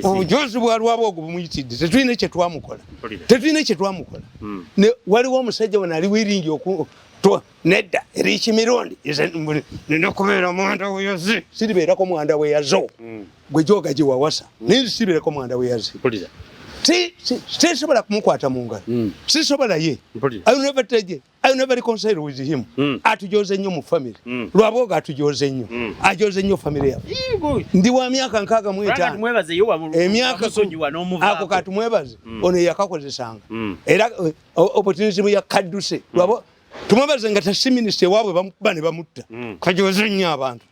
obujozi bwa Lwabwogo bumuyitidde tetulina kye twamukola ne waliwo omusajja wano ali wiringi nedda eriiki Mirundi nina kubeera mwanda weyazi siribeerako mwanda weyazo gwe joga gye wawasa naye siribeerako mwanda weyazi sisobola kumukwata mu ngalo sisobola ye I never reconcile with him atujoze nnyo mu family Lwabwogo atujoze nnyo ajoze nnyo family yawe ndi wa myaka 65 emyaka ako katumwebaze ono yakakozesanga era opportunity ya Kaduse Lwabwogo tumwebaze nga tasi minister waabwe bane bamutta kajoze nnyo abantu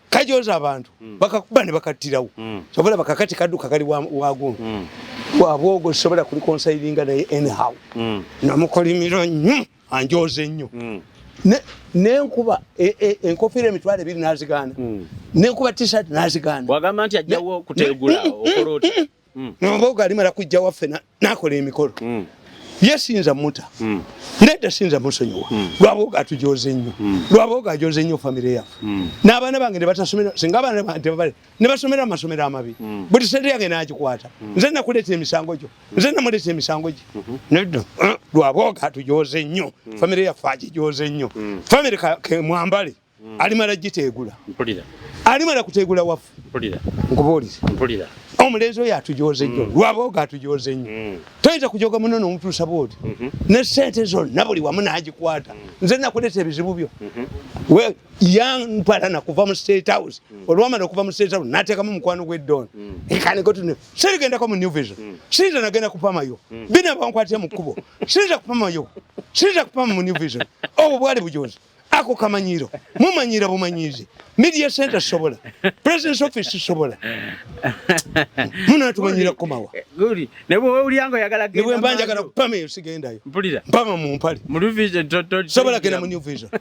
kajoza abantu bakakuba ne bakattirawo sobola bakakati kadduka kali waguno Lwabwogo sobola kulikonsayiringa naye anyhow namukolimiro nnyo anjoze nnyo nenkuba enkofiira emitwalo 2 nazigaana nenkuba t-shirt nazigaana wagamba nti ajjawo kutegula okolota Lwabwogo alimala kujja waffe nakola emikolo yesinza muta nedda sinza musonyiwa Lwabwogo atujoze nnyo Lwabwogo ajoze nnyo family yaffe n'abaana bange ne batasomera singa abaana bange ne basomera amasomero amabi buli sente yange n'agikwata nze nakuleeta emisango gyo nze namuleeta emisango gye nedda Lwabwogo atujoze nnyo family yaffe agijoze nnyo family mwambale alimala giteegula alimala kuteegula waffe nkubuulire omulenzi oyo atujoze nnyo Lwabwogo atujoze nnyo toyinza kujoga muno n'omutuusa bwoti ne ssente zonna buli wamu n'agikwata nze nakuleeta ebizibu byo yampala nakuva mu State House olwamala okuva mu State House n'ateekamu mukwano gw'eddooni ekanigotune sirigendako mu New Vision siyinza nagenda kupamayo bina bankwatira mu kkubo siyinza kupamayo siyinza kupama mu New Vision obwo bwali bujozi ako kamanyiro mumanyira bumanyize media center sobola president's office sobola munatumanyira komawa guri nebo uliango yagala genda nebo mbanja kana kupama yosigendayo mpulira mpama mu mpali mu vision sobola gena mu New Vision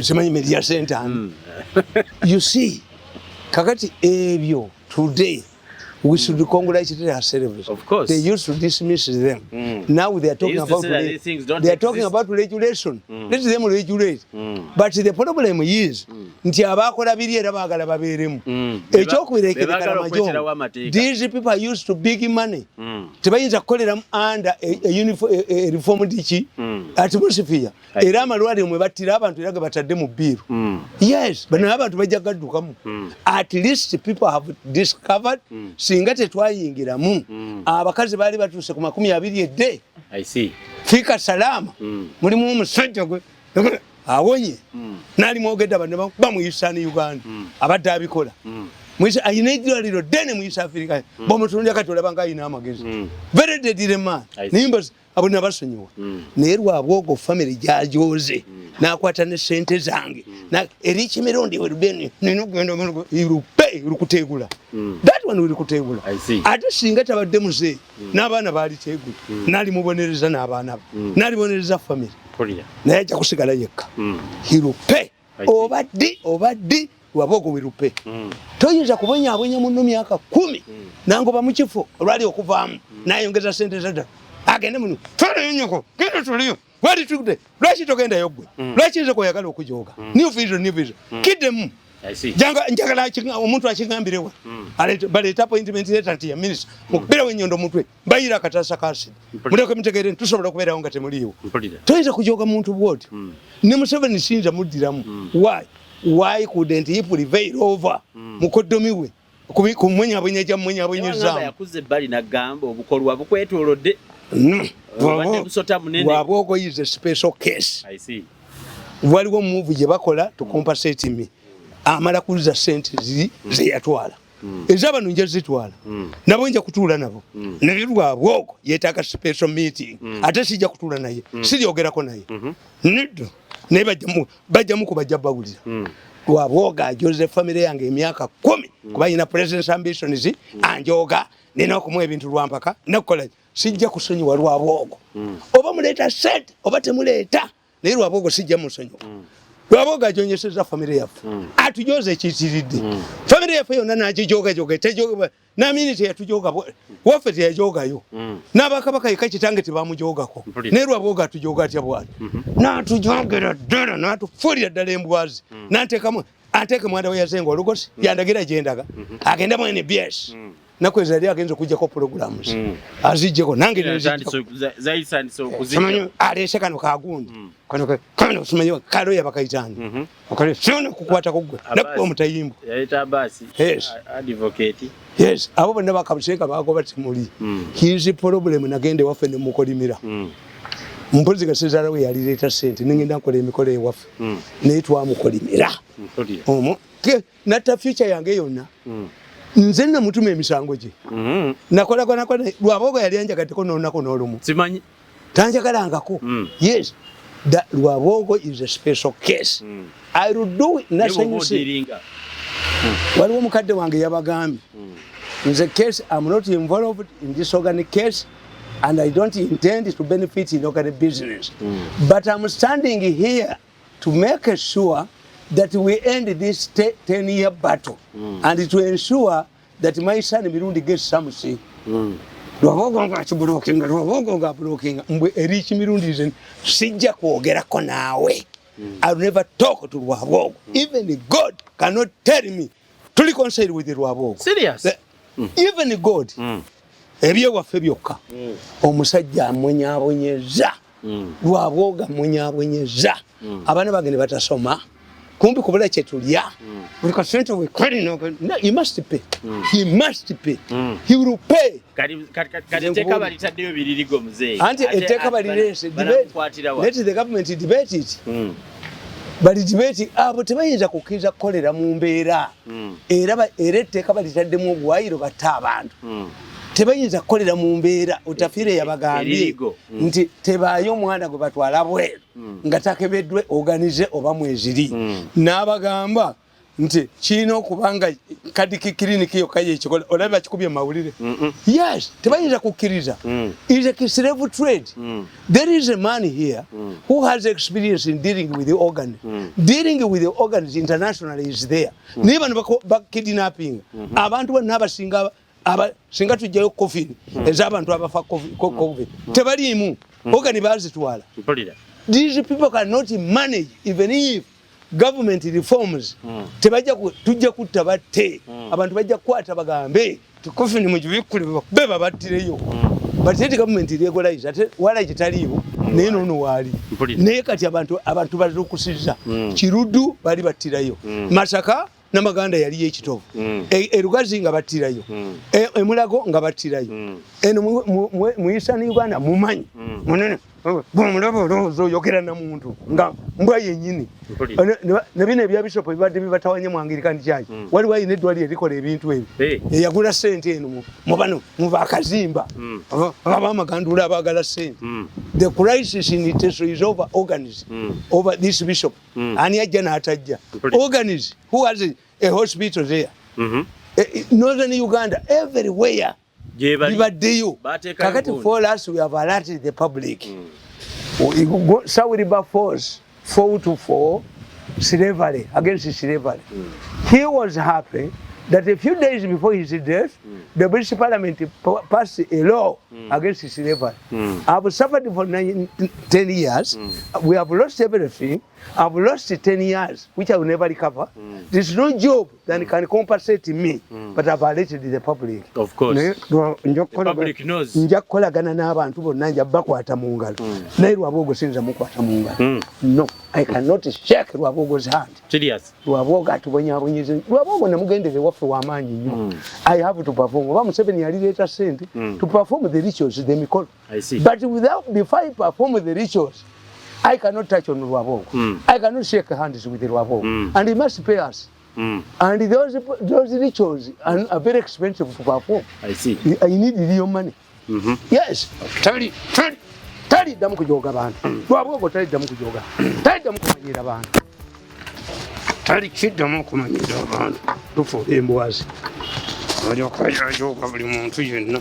semanyi media center you see kakati ebyo today we should congratulate ourselves. Of course. They used to dismiss them. Now they are talking about regulation. Let them regulate. But the problem is, these people are used to big money. Tebayinza kukolera under a uniform reform dichi atmosphere. Era amalwaliro mwe battira abantu era batadde mu biiru. Yes, but abantu bajja gaddukamu. At least people have discovered singa tetwayingiramu abakazi baali batuuse ku 20 edde I see fika salama mulimu omusajja gwe awonye nali mwogedde abantu bamuyisani Uganda abadde abikola mwisa ayina eddwaliro ddene mu East Africa bw'omutundi akatola banga ayina amagezi very deadly man nimba abo nabasonyiwa naye Lwabwogo family gyajoze n'akwata ne ssente zange na eriiki Mirundi werubeni ninogenda irupe rukutegula that one will kutegula ate singa tabadde muze n'abaana baali tegula nali mubonereza n'abaana nali bonereza family naye ajja kusigala yekka irupe obaddi Lwabwogo wirupe toyinza kubonyaabonya muno myaka 10 nangoba mu kifo olwali okuvaamu n'ayongeza ssente zada agende muno fere nyoko genda tuliyo wali tukude lwaki togenda yogwe lwaki nze koyagala okujoga New Vision kidemu janga njagala omuntu akingambirewa baleta appointment letter ya minister mukubira wenyondo mutwe bayira katasa kasi muleke mutegere tusobola kubeerawo nga temuliyo toyinza kujoga muntu bwoti ne Museveni sinza muddiramu why couldn't he prevail over mukodomiwe kumwenya bwenyeja mwenya bwenyeza yakuze bali na gamba obukolwa bukwetolodde Lwabwogo is a special case. I see. Waliwo move gye bakola to compensate me amala kuliza sente ze yatwala ezabano nje zitwala nabo nja kutuula nabo naye Lwabwogo yetaka special meeting ate sijja kutuula naye siryogerako naye nido naye bajjamu kubajja bawulira Lwabwogo ajoze family yange emyaka 10 kuba ina president's ambitions anjoga nina okumwa ebintu lwampaka nakola sijja kusonyiwa Lwabwogo oba muleeta sente oba temuleeta naye Lwabwogo sijja musonyiwa Lwabwogo ajonyeseza family yaffe atujoze ekitiridde family yaffe yonna nagijoga tejoga naminiti yatujoga waffe teyajogayo n'abakabaka yeka kitange tebamujogako naye Lwabwogo atujoga atya bwali n'atujogera ddala n'atufuulira ddala embwazi n'anteekamu Anteke mwanda we yazengo olugosi yandagira jendaga agenda mu M.i.S.O nakweza ali agenze kujjako programs azijjeko nange zayisandise okuzijja alese kano kagundi kano simanyi kalo yabakayitani okale sino kukwata kugwe nakwo omutayimbo yayita basi yes advocate yes abo bonna bakabuseka bagoba timuli his problem nagende wafe ne mukolimira mpozi gasezala we yali leta sente ningenda nkola emikolo ewaffe naye twamukolimira omo nata future yange yonna nze namutuma emisango gye nakola Lwabogo yali anjagatteko n'olunaku n'olumu simanyi tanjagalangako yes Lwabogo is a special case I will do it nasanyuse waliwo omukadde wange yabagambye nze case I'm not involved in this organic case and I don't intend to benefit in organic business but I'm standing here to make sure that we end this 10-year battle and to ensure that my son Mirundi gets something. Lwabogo nga blocking mbwe erich Mirundi zen sijja kwogerako naawe. I'll never talk to Lwabogo. Even God cannot tell me to reconcile with Lwabogo. Serious? Even God. Ebye waffe byokka. Omusajja amwenyabonyeza. Lwabogo amwenyabonyeza. Abaana bagende batasoma. Kumbi kubula chetulya ulika sente we kweli no he must pay he must pay he will pay kati teka balitaddeyo biririgo muzee anti eteka balirese debate let the government debate it bali debate abo tebayinza kukiza kolera mu mbeera era eteka balitaddemu obwayiro batta abantu tebayinza kolera mu mbeera utafire yabagambye nti tebayo mwana gwe batwala bweru nga takebeddwe organize oba mweziri n'abagamba nti kino kubanga kadiki clinic yokaye ekikola olaba kikubye Amawulire yes tebayinza kukkiriza is a slave trade there is a man here who has experience in dealing with the organ dealing with the organs internationally is there niba bakidnapping abantu banabasinga singa tujjayo coffin ez'abantu abafa covid tebaliimu ogani bazitwala these people cannot manage even if government reforms tebajja tujja kutta batte abantu bajja kukwata bagambe coffin mujibikule beba battireyo but the government regularize ate wala kitaliiwo naye nono waali naye kati abantu bazukusiza Kirudu bali battirayo Masaka namaganda yali ekitovu erugazi nga battirayo emulago nga battirayo eno mu Eastern Uganda mumanyi munene bwomulabo zoyogera na muntu nga mbwa yenyini nabine bya bishop bibadde bibatawanye mu Anglikani Church wali wayine eddwali erikola ebintu ebyo eyagula sente eno mubano mubakazimba abamagandula abagala sente the crisis in it is over organs over this bishop ani ajja n'atajja organs who has a hospital there Northern Uganda everywhere bibaddeyo kakati for us we have alerted the public South River Force 4-4 slavery against slavery he was happy that a few days before his death the British Parliament passed a law against slavery I've suffered for 10 years we have lost everything I've lost 10 years which I will never recover there's no job that can compensate me but I've alerted the public of course the public knows njakolagana n'abantu bonna nja bakwata mu ngalo naye Lwabogo sinza mukwata mu ngalo no I cannot shake Lwabogo's hand serious Lwabogo atubonyabonyize Lwabogo namugendere waffe w'amaanyi nnyo I have to perform oba Museveni yalireeta sente to perform the rituals the mikolo I see but before I perform the rituals I cannot touch on Lwabogo I cannot shake hands with Lwabogo and he must pay us and those rituals are very expensive to perform I see I need your money yes tali damu kujoga bantu Lwabogo tali damu kujoga tali damu kumanyira bantu tali kidamu kumanyira bantu tufo embwazi ojo kwayo kwa buli muntu yenna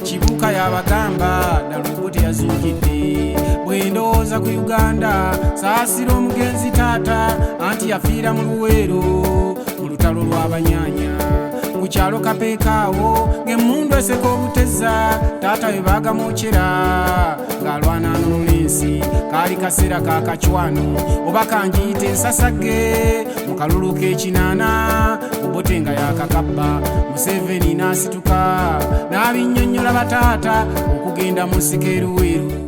Chibuka yabagamba nalubuti yazukidde bwendowooza ku Uganda saasira omugenzi taata anti yafiira mu Luweero mu lutalo lw'abanyanya ku kyalo Kapeekaawo ng'emmundu eseka obuteza taata we baagamukyera ng'alwana n'olulenzi Bizinensi kaali kaseera ka kacwano oba kanjiyite ensasage mu kalulu k'ekinaana Obotenga yakakabba Museveni n'asituka n'abinnyonnyola bataata okugenda mu Sikeruweru